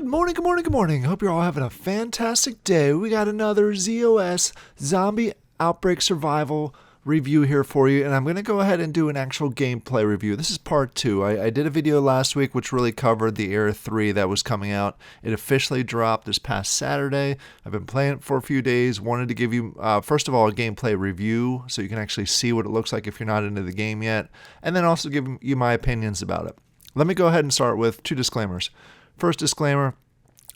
morning, good morning, good morning. Hope you're all having a fantastic day. We got another ZOS Zombie Outbreak Survival review here for you, and I'm going to go ahead and do an actual gameplay review. This is part 2. I did a video last week which really covered the Era 3 that was coming out. It officially dropped this past Saturday. I've been playing it for a few days. Wanted to give you, first of all, a gameplay review so you can actually see what it looks like if you're not into the game yet, and then also give you my opinions about it. Let me go ahead and start with 2 disclaimers. First disclaimer,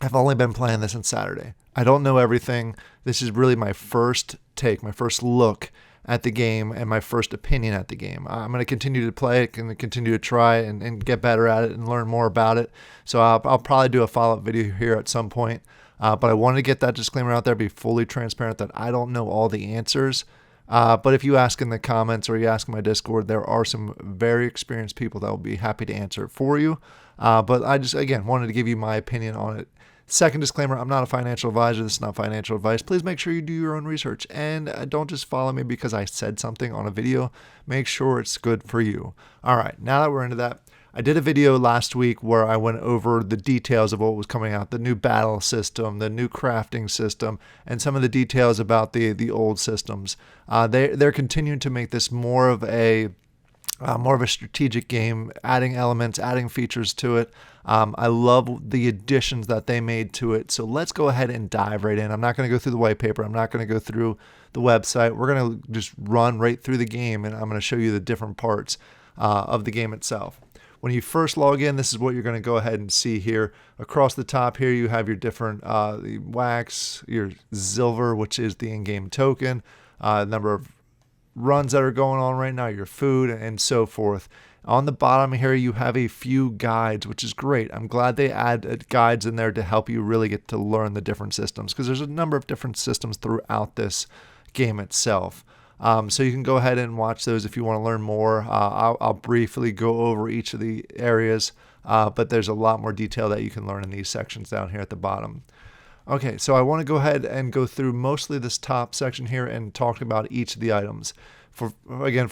I've only been playing this on Saturday. I don't know everything. This is really my first take, my first look at the game and my first opinion at the game. I'm going to continue to play it and continue to try and get better at it and learn more about it. So I'll probably do a follow-up video here at some point. But I wanted to get that disclaimer out there, be fully transparent that I don't know all the answers. But if you ask in the comments or you ask in my Discord, there are some very experienced people that will be happy to answer it for you. But I just, again, wanted to give you my opinion on it. Second disclaimer, I'm not a financial advisor. This is not financial advice. Please make sure you do your own research and don't just follow me because I said something on a video. Make sure it's good for you. All right, now that we're into that, I did a video last week where I went over the details of what was coming out, the new battle system, the new crafting system, and some of the details about the old systems. They're continuing to make this more of a strategic game, adding elements, adding features to it. I love the additions that they made to it. So let's go ahead and dive right in. I'm not going to go through the white paper. I'm not going to go through the website. We're going to just run right through the game, and I'm going to show you the different parts of the game itself. When you first log in, this is what you're going to go ahead and see here. Across the top here, you have your different the wax, your silver, which is the in-game token, number of runs that are going on right now, your food, and so forth. On the bottom here, you have a few guides, which is great. I'm glad they add guides in there to help you really get to learn the different systems, because there's a number of different systems throughout this game itself. So you can go ahead and watch those if you want to learn more. I'll briefly go over each of the areas, but there's a lot more detail that you can learn in these sections down here at the bottom. Okay, so I want to go ahead and go through mostly this top section here and talk about each of the items. For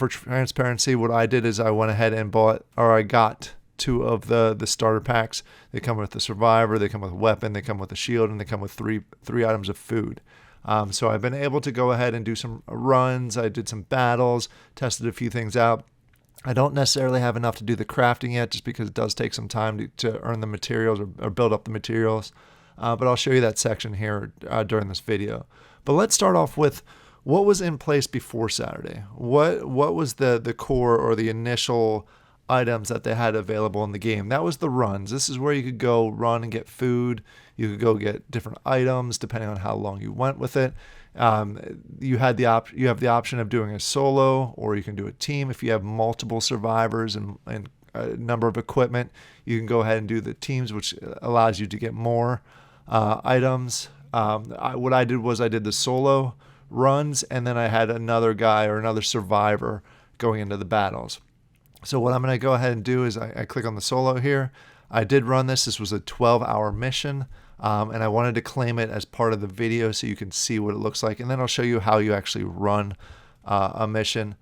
transparency, what I did is I went ahead and I got 2 of the starter packs. They come with the survivor, they come with a weapon, they come with a shield, and they come with three items of food. So I've been able to go ahead and do some runs. I did some battles, tested a few things out. I don't necessarily have enough to do the crafting yet, just because it does take some time to earn the materials or build up the materials. But I'll show you that section here during this video. But let's start off with what was in place before Saturday. What was the core or the initial items that they had available in the game? That was the runs. This is where you could go run and get food. You could go get different items depending on how long you went with it. You have the option of doing a solo, or you can do a team. If you have multiple survivors and a number of equipment, you can go ahead and do the teams, which allows you to get more items. What I did was I did the solo runs, and then I had another guy or another survivor going into the battles. So what I'm going to go ahead and do is I click on the solo here. I did run this. This was a 12-hour mission, and I wanted to claim it as part of the video so you can see what it looks like, and then I'll show you how you actually run a mission.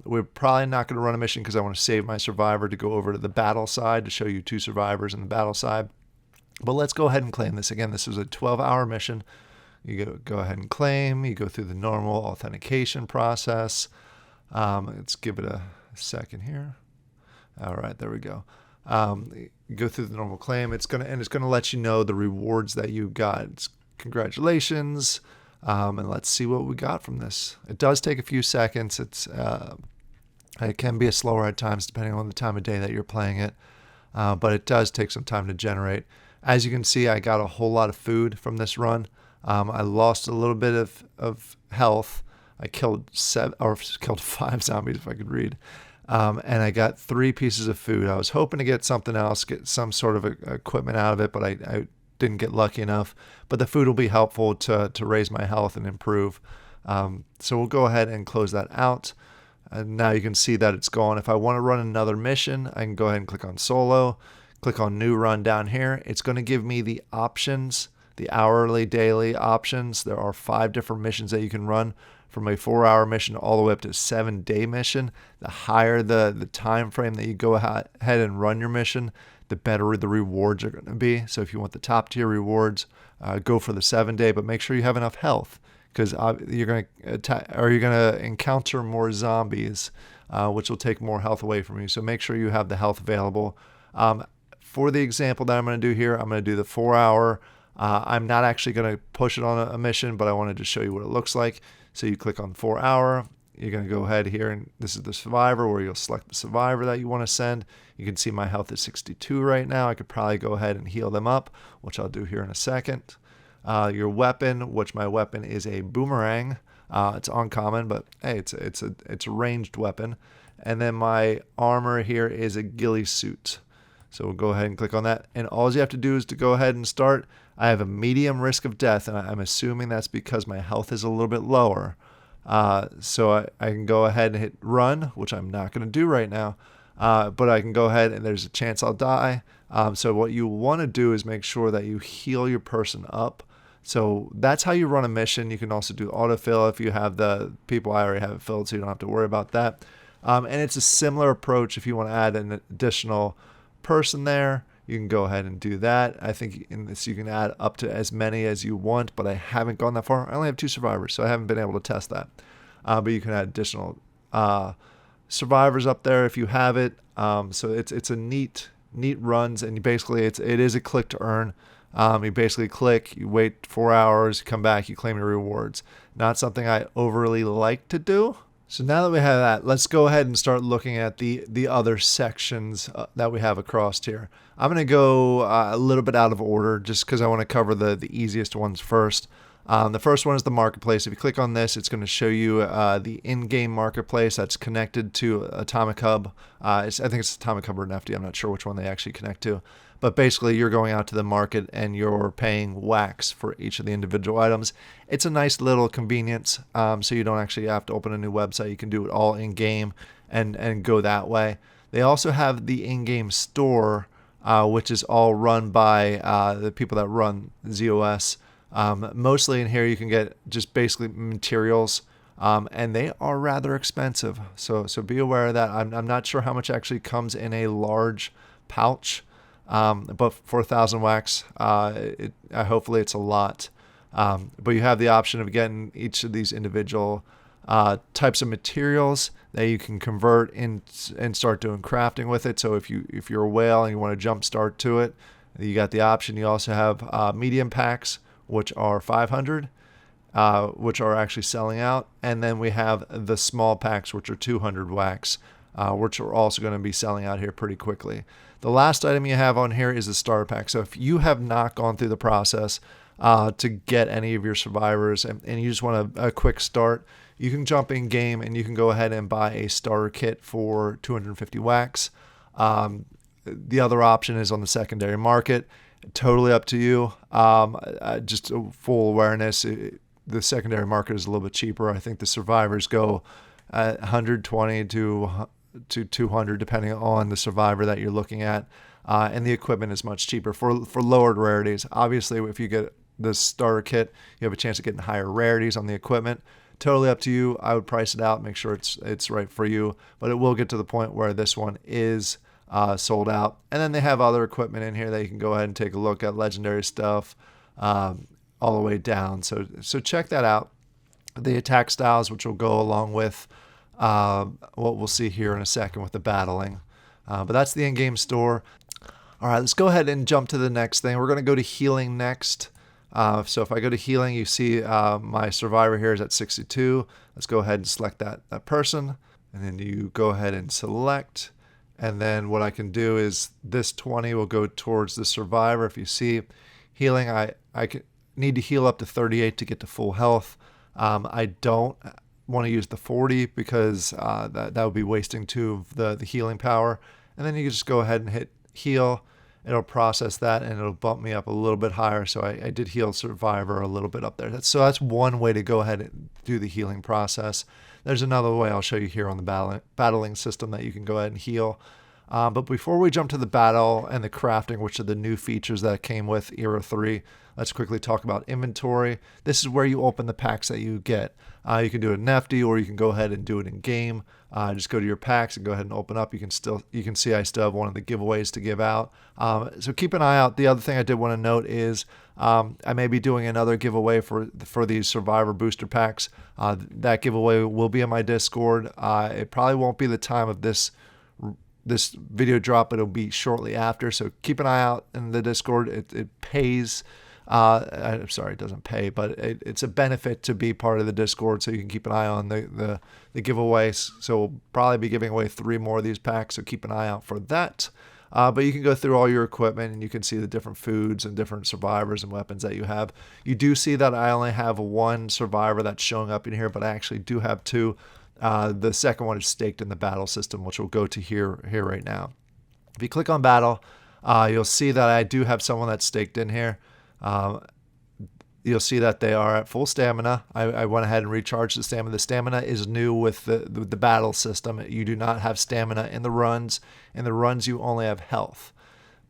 We're probably not going to run a mission because I want to save my survivor to go over to the battle side to show you 2 survivors in the battle side. But let's go ahead and claim this. Again, this was a 12-hour mission. You go ahead and claim. You go through the normal authentication process. Let's give it a second here. All right, there we go. You go through the normal claim. It's gonna let you know the rewards that you got. Congratulations. And let's see what we got from this. It does take a few seconds. It can be slower at times depending on the time of day that you're playing it. But it does take some time to generate. As you can see, I got a whole lot of food from this run. I lost a little bit of health. I killed 5 zombies, if I could read. And I got 3 pieces of food. I was hoping to get something else, get some sort of equipment out of it, but I didn't get lucky enough. But the food will be helpful to raise my health and improve. So we'll go ahead and close that out. And now you can see that it's gone. If I want to run another mission, I can go ahead and click on solo, click on new run down here. It's going to give me the options, the hourly, daily options. There are 5 different missions that you can run, from a 4-hour mission all the way up to a 7-day mission. The higher the time frame that you go ahead and run your mission, the better the rewards are going to be. So if you want the top tier rewards, go for the 7-day, but make sure you have enough health, because you're going to encounter more zombies, which will take more health away from you. So make sure you have the health available. For the example that I'm going to do here, I'm going to do the 4-hour. I'm not actually going to push it on a mission, but I wanted to show you what it looks like. So you click on 4-hour. You're going to go ahead here, and this is the survivor, where you'll select the survivor that you want to send. You can see my health is 62 right now. I could probably go ahead and heal them up, which I'll do here in a second. Your weapon, which my weapon is a boomerang. It's uncommon, but hey, it's a ranged weapon. And then my armor here is a ghillie suit. So we'll go ahead and click on that. And all you have to do is to go ahead and start. I have a medium risk of death, and I'm assuming that's because my health is a little bit lower. So I can go ahead and hit run, which I'm not going to do right now. But I can go ahead, and there's a chance I'll die. So what you want to do is make sure that you heal your person up. So that's how you run a mission. You can also do autofill if you have the people. I already have it filled, so you don't have to worry about that. And it's a similar approach if you want to add an additional person there. You can go ahead and do that. I think in this you can add up to as many as you want, but I haven't gone that far. I only have 2 survivors, so I haven't been able to test that. But you can add additional survivors up there if you have it. So it's a neat runs, and basically it is a click to earn. You basically click, you wait 4 hours, you come back, you claim your rewards. Not something I overly like to do. So now that we have that, let's go ahead and start looking at the other sections that we have across here. I'm going to go a little bit out of order just because I want to cover the easiest ones first. The first one is the marketplace. If you click on this, it's going to show you the in-game marketplace that's connected to Atomic Hub. I think it's Atomic Hub or NFT. I'm not sure which one they actually connect to. But basically, you're going out to the market and you're paying wax for each of the individual items. It's a nice little convenience, so you don't actually have to open a new website. You can do it all in-game and go that way. They also have the in-game store, which is all run by the people that run ZOS. Mostly in here, you can get just basically materials, and they are rather expensive. So be aware of that. I'm not sure how much actually comes in a large pouch. But for 1,000 wax, hopefully it's a lot. But you have the option of getting each of these individual types of materials that you can convert in and start doing crafting with it. So if you're a whale and you want to jump start to it, you got the option. You also have medium packs, which are 500, which are actually selling out. And then we have the small packs, which are 200 wax, which are also going to be selling out here pretty quickly. The last item you have on here is the starter pack. So if you have not gone through the process to get any of your survivors and you just want a quick start, you can jump in game and you can go ahead and buy a starter kit for 250 wax. The other option is on the secondary market. Totally up to you. Just full awareness. The secondary market is a little bit cheaper. I think the survivors go 120 to 200 depending on the survivor that you're looking at, and the equipment is much cheaper for lowered rarities. Obviously, if you get the starter kit, you have a chance of getting higher rarities on the equipment. Totally up to you. I would price it out, make sure it's right for you, but it will get to the point where this one is sold out. And then they have other equipment in here that you can go ahead and take a look at, legendary stuff, all the way down. So check that out. The attack styles, which will go along with what we'll see here in a second with the battling. But that's the in-game store. All right, let's go ahead and jump to the next thing. We're going to go to healing next. So if I go to healing, you see my survivor here is at 62. Let's go ahead and select that person. And then you go ahead and select. And then what I can do is this 20 will go towards the survivor. If you see healing, I need to heal up to 38 to get to full health. I don't want to use the 40 because that would be wasting 2 of the healing power. And then you can just go ahead and hit heal. It'll process that and it'll bump me up a little bit higher. So I did heal survivor a little bit up there. So that's one way to go ahead and do the healing process. There's another way I'll show you here on the battling system that you can go ahead and heal. But before we jump to the battle and the crafting, which are the new features that came with Era 3, let's quickly talk about inventory. This is where you open the packs that you get. You can do it in NFT, or you can go ahead and do it in game. Just go to your packs and go ahead and open up. You can see I still have one of the giveaways to give out. So keep an eye out. The other thing I did want to note is I may be doing another giveaway for these Survivor booster packs. That giveaway will be in my Discord. It probably won't be the time of this video drop, but it'll be shortly after. So keep an eye out in the Discord. It pays. I'm sorry, it doesn't pay, but it's a benefit to be part of the Discord, so you can keep an eye on the giveaways. So we'll probably be giving away 3 more of these packs, so keep an eye out for that. But you can go through all your equipment, and you can see the different foods and different survivors and weapons that you have. You do see that I only have 1 survivor that's showing up in here, but I actually do have 2. The second one is staked in the battle system, which we'll go to here right now. If you click on battle, you'll see that I do have someone that's staked in here. You'll see that they are at full stamina. I went ahead and recharged the stamina. The stamina is new with the battle system. You do not have stamina in the runs. In the runs, you only have health.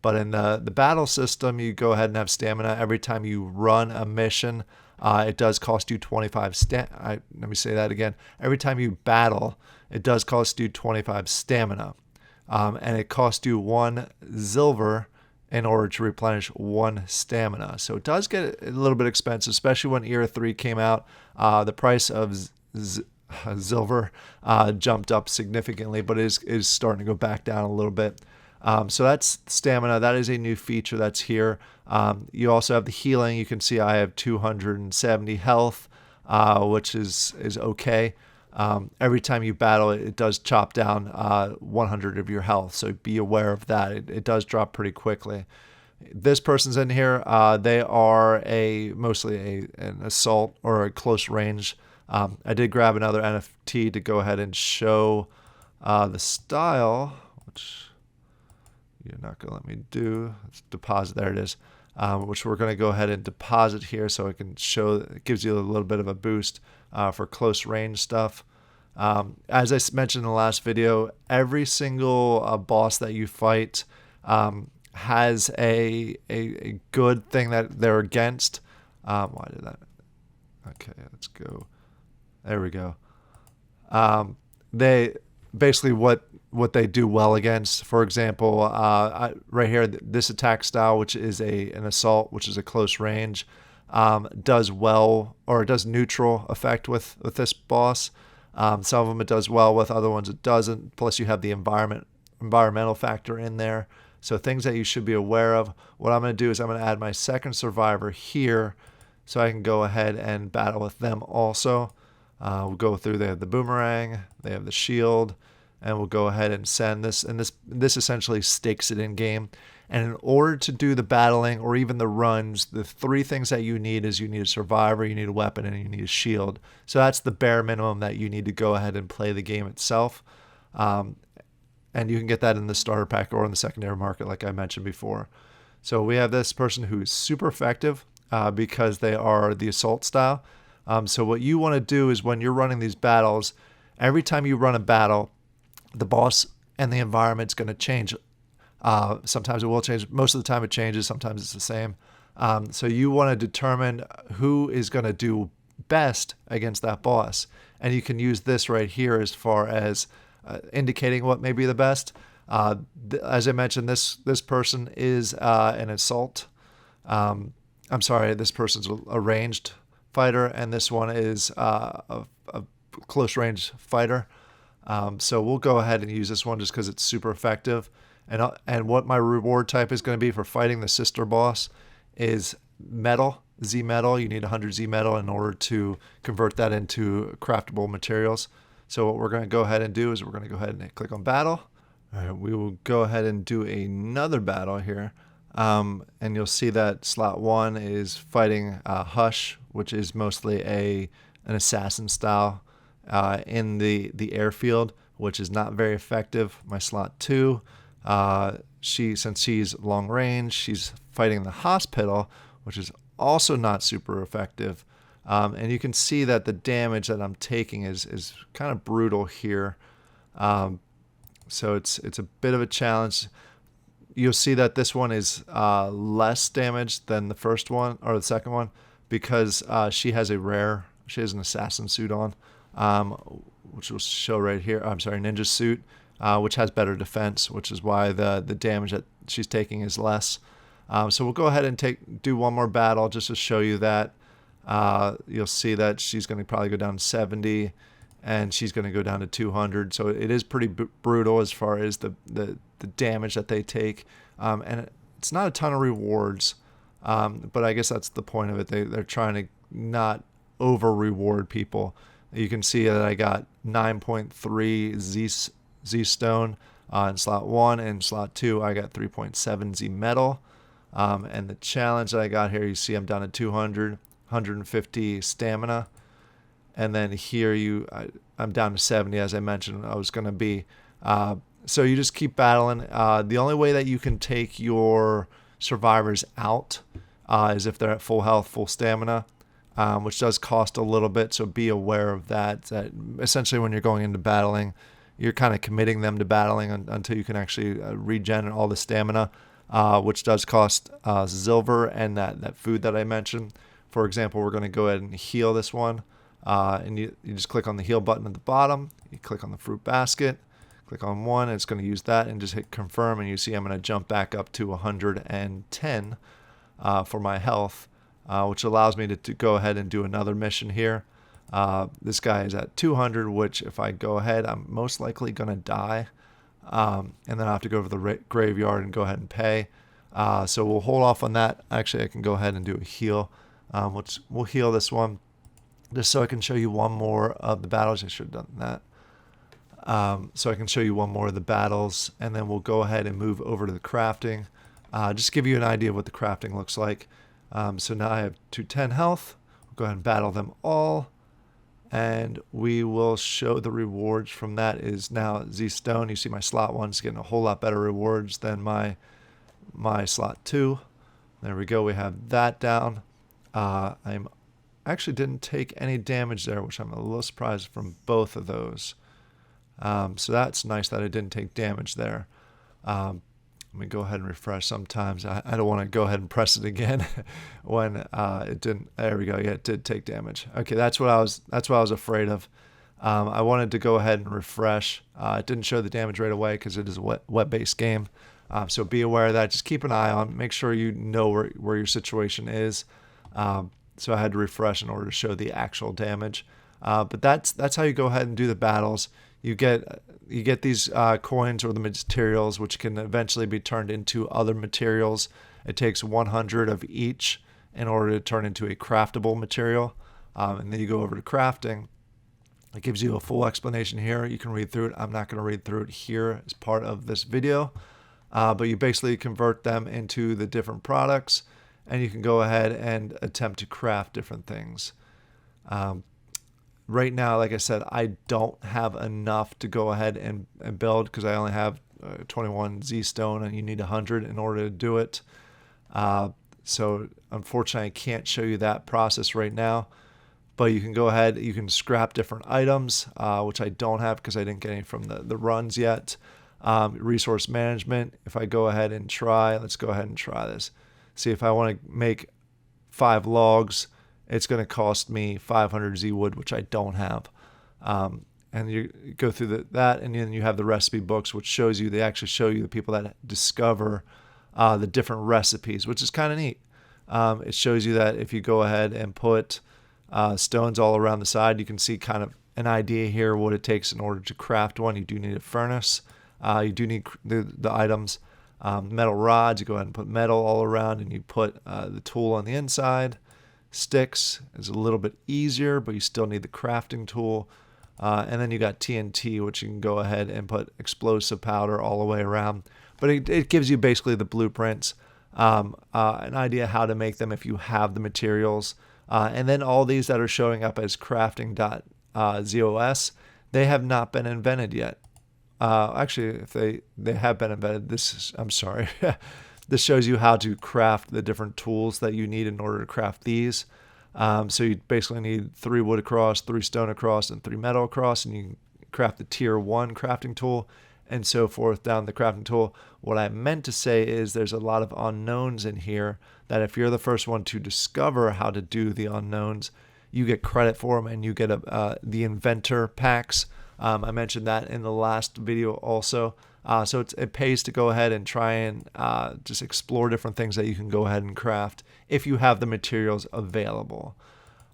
But in the battle system, you go ahead and have stamina. Every time you run a mission, it does cost you 25 let me say that again. Every time you battle, it does cost you 25 stamina. And it costs you 1 silver in order to replenish 1 stamina. So it does get a little bit expensive, especially when Era 3 came out. The price of silver jumped up significantly, but is starting to go back down a little bit. So that's stamina. That is a new feature that's here. You also have the healing. You can see I have 270 health, which is okay. Every time you battle, it does chop down 100 of your health, so be aware of that. It does drop pretty quickly. This person's in here. They are mostly an assault or a close range. I did grab another NFT to go ahead and show the style, which you're not going to let me do. Let's deposit. There it is. Which we're going to go ahead and deposit here so it can show. It gives you a little bit of a boost for close range stuff. As I mentioned in the last video, every single boss that you fight has a good thing that they're against. Why did that? Okay, let's go. There we go. They basically what they do well against. For example, right here, this attack style, which is an assault, which is a close range, does well, or it does neutral effect with this boss. Some of them it does well with, other ones it doesn't. Plus you have the environmental factor in there. So things that you should be aware of. What I'm going to do is I'm going to add my second survivor here so I can go ahead and battle with them also. We'll go through, they have the boomerang, they have the shield, and we'll go ahead and send this. And this essentially stakes it in game. And in order to do the battling or even the runs, the 3 things that you need is you need a survivor, you need a weapon, and you need a shield. So that's the bare minimum that you need to go ahead and play the game itself. And you can get that in the starter pack or in the secondary market, like I mentioned before. So we have this person who is super effective because they are the assault style. So what you want to do is when you're running these battles, every time you run a battle, the boss and the environment's going to change. Sometimes it will change. Most of the time it changes. Sometimes it's the same. So you want to determine who is going to do best against that boss. And you can use this right here as far as indicating what may be the best. As I mentioned, this person is an assault. I'm sorry, this person's a ranged fighter, and this one is a close range fighter. So we'll go ahead and use this one just because it's super effective. And what my reward type is going to be for fighting the sister boss is metal, Z metal. You need 100 Z metal in order to convert that into craftable materials. So what we're going to go ahead and do is we're going to go ahead and click on battle. All right, we will go ahead and do another battle here. And you'll see that slot 1 is fighting Hush, which is mostly an assassin style in the airfield, which is not very effective. My slot 2, since she's long range, she's fighting the hospital, which is also not super effective. And you can see that the damage that I'm taking is kind of brutal here. So it's a bit of a challenge. You'll see that this one is less damage than the first one or the second one because she has an assassin suit on, which will show right here. I'm sorry, ninja suit, which has better defense, which is why the damage that she's taking is less. So we'll go ahead and do one more battle just to show you that. You'll see that she's going to probably go down to 70, and she's going to go down to 200. So it is pretty brutal as far as the damage that they take. And it's not a ton of rewards, but I guess that's the point of it. They're trying to not over reward people. You can see that I got 9.3 Z stone in slot 1, and slot 2 I got 3.7 Z metal. And the challenge that I got here, you see I'm down to 200, 150 stamina. And then here I'm down to 70, as I mentioned I was going to be. So you just keep battling. The only way that you can take your survivors out is if they're at full health, full stamina, which does cost a little bit. So be aware of that. Essentially, when you're going into battling, you're kind of committing them to battling until you can actually regen all the stamina, which does cost silver and that food that I mentioned. For example, we're going to go ahead and heal this one. And you just click on the heal button at the bottom. You click on the fruit basket. Click on one, and it's going to use that, and just hit confirm, and you see I'm going to jump back up to 110 for my health, which allows me to go ahead and do another mission here. This guy is at 200, which if I go ahead, I'm most likely going to die, and then I have to go over the graveyard and go ahead and pay. So we'll hold off on that. Actually, I can go ahead and do a heal, which we'll heal this one, just so I can show you one more of the battles. I should have done that. So I can show you one more of the battles, and then we'll go ahead and move over to the crafting. Just give you an idea of what the crafting looks like. So now I have 210 health. We'll go ahead and battle them all, and we will show the rewards from that is now Z stone. You see my slot 1's getting a whole lot better rewards than my slot 2. There we go. We have that down. I actually didn't take any damage there, which I'm a little surprised from both of those. So that's nice that I didn't take damage there. Let me go ahead and refresh. Sometimes I don't want to go ahead and press it again when it didn't. There we go. Yeah, it did take damage. Okay, that's what I was afraid of. I wanted to go ahead and refresh. It didn't show the damage right away because it is a web-based game. So be aware of that. Just keep an eye on. Make sure you know where your situation is. So I had to refresh in order to show the actual damage. But that's how you go ahead and do the battles. You get these coins or the materials, which can eventually be turned into other materials. It takes 100 of each in order to turn into a craftable material. And then you go over to crafting. It gives you a full explanation here. You can read through it. I'm not going to read through it here as part of this video. But you basically convert them into the different products, and you can go ahead and attempt to craft different things. Right now, like I said, I don't have enough to go ahead and build because I only have 21 Z stone, and you need 100 in order to do it. So unfortunately, I can't show you that process right now. But you can go ahead, you can scrap different items, which I don't have because I didn't get any from the runs yet. Resource management, if I go ahead and let's go ahead and try this. See, if I want to make 5 logs, it's going to cost me 500 Z wood, which I don't have. And you go through that, and then you have the recipe books, which they actually show you the people that discover the different recipes, which is kind of neat. It shows you that if you go ahead and put stones all around the side, you can see kind of an idea here what it takes in order to craft one. You do need a furnace. You do need the items. Metal rods, you go ahead and put metal all around, and you put the tool on the inside. Sticks is a little bit easier, but you still need the crafting tool. And then you got TNT, which you can go ahead and put explosive powder all the way around. But it gives you basically the blueprints, an idea how to make them if you have the materials. And then all these that are showing up as crafting.zos, they have not been invented yet. Actually, if they have been invented, I'm sorry. This shows you how to craft the different tools that you need in order to craft these. So you basically need 3 wood across, 3 stone across, and 3 metal across, and you can craft the tier 1 crafting tool. and so forth down the crafting tool. What I meant to say is there's a lot of unknowns in here that if you're the first one to discover how to do the unknowns, you get credit for them, and you get the inventor packs. I mentioned that in the last video also. So it pays to go ahead and try and just explore different things that you can go ahead and craft if you have the materials available.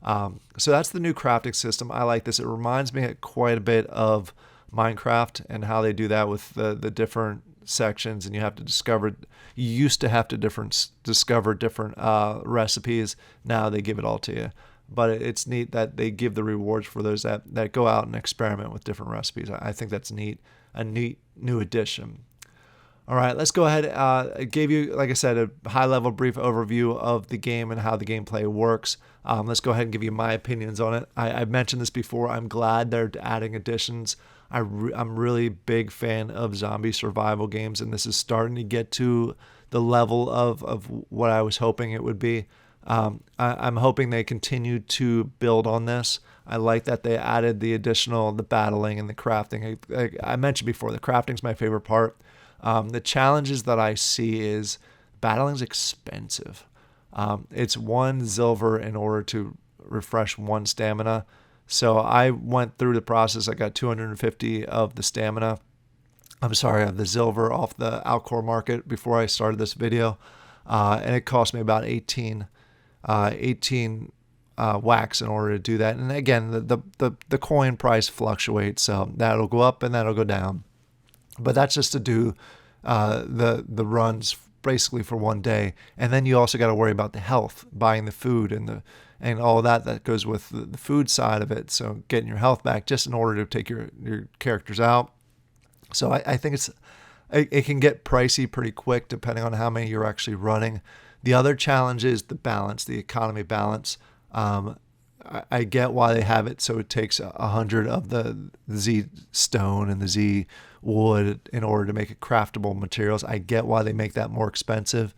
So that's the new crafting system. I like this. It reminds me quite a bit of Minecraft and how they do that with the different sections, and you have to discover. You used to have to discover different recipes. Now they give it all to you. But it's neat that they give the rewards for those that go out and experiment with different recipes. I think that's neat, a neat new addition. All right, let's go ahead. I gave you, like I said, a high-level brief overview of the game and how the gameplay works. Let's go ahead and give you my opinions on it. I've mentioned this before. I'm glad they're adding additions. I'm really big fan of zombie survival games, and this is starting to get to the level of what I was hoping it would be. I'm hoping they continue to build on this. I like that they added the battling and the crafting. I mentioned before, the crafting's my favorite part. The challenges that I see is battling's expensive. It's 1 silver in order to refresh 1 stamina. So I went through the process. I got 250 of the stamina. Of the silver off the Outcore market before I started this video. And it cost me about 18 wax in order to do that. And again, the coin price fluctuates, so that'll go up and that'll go down. But that's just to do the runs basically for one day. And then you also got to worry about the health, buying the food and all that goes with the food side of it. So getting your health back just in order to take your characters out. So I think it can get pricey pretty quick depending on how many you're actually running. The other challenge is the balance, the economy balance. I get why they have it so it takes 100 of the Z stone and the Z wood in order to make it craftable materials. I get why they make that more expensive.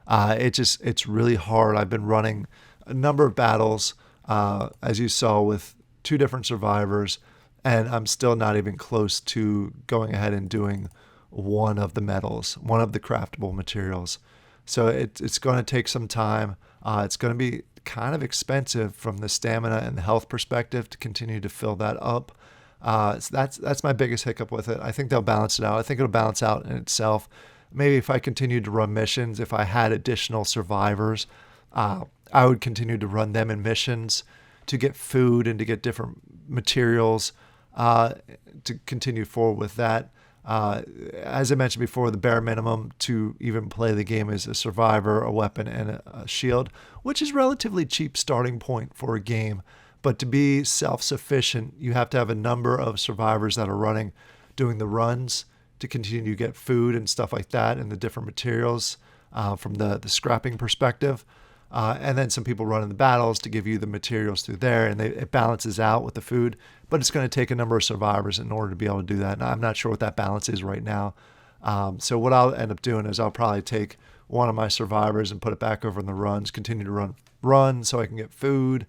It's really hard. I've been running a number of battles, as you saw, with 2 different survivors, and I'm still not even close to going ahead and doing one of the metals, one of the craftable materials. So it's going to take some time. It's going to be kind of expensive from the stamina and the health perspective to continue to fill that up. So that's my biggest hiccup with it. I think they'll balance it out. I think it'll balance out in itself. Maybe if I continued to run missions, if I had additional survivors, I would continue to run them in missions to get food and to get different materials to continue forward with that. As I mentioned before, the bare minimum to even play the game is a survivor, a weapon, and a shield, which is relatively cheap starting point for a game. But to be self-sufficient, you have to have a number of survivors that are running, doing the runs to continue to get food and stuff like that, and the different materials from the scrapping perspective. And then some people running the battles to give you the materials through there, and it balances out with the food. But it's going to take a number of survivors in order to be able to do that. And I'm not sure what that balance is right now. So what I'll end up doing is I'll probably take one of my survivors and put it back over in the runs, continue to run so I can get food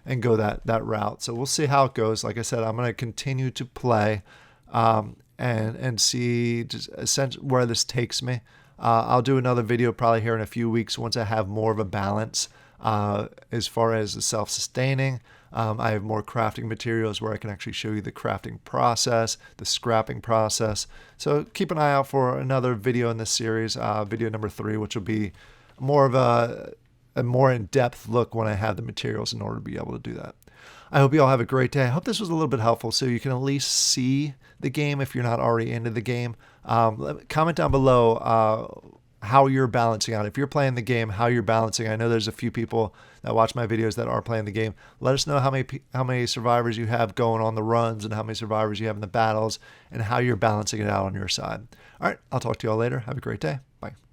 and go that route. So we'll see how it goes. Like I said, I'm going to continue to play and see just essentially where this takes me. I'll do another video probably here in a few weeks once I have more of a balance as far as the self-sustaining. I have more crafting materials where I can actually show you the crafting process, the scrapping process. So keep an eye out for another video in this series, video number 3, which will be more of a more in-depth look when I have the materials in order to be able to do that. I hope you all have a great day. I hope this was a little bit helpful so you can at least see the game if you're not already into the game. Comment down below how you're balancing out. If you're playing the game, how you're balancing. I know there's a few people that watch my videos that are playing the game. Let us know how many survivors you have going on the runs and how many survivors you have in the battles and how you're balancing it out on your side. All right, I'll talk to you all later. Have a great day. Bye.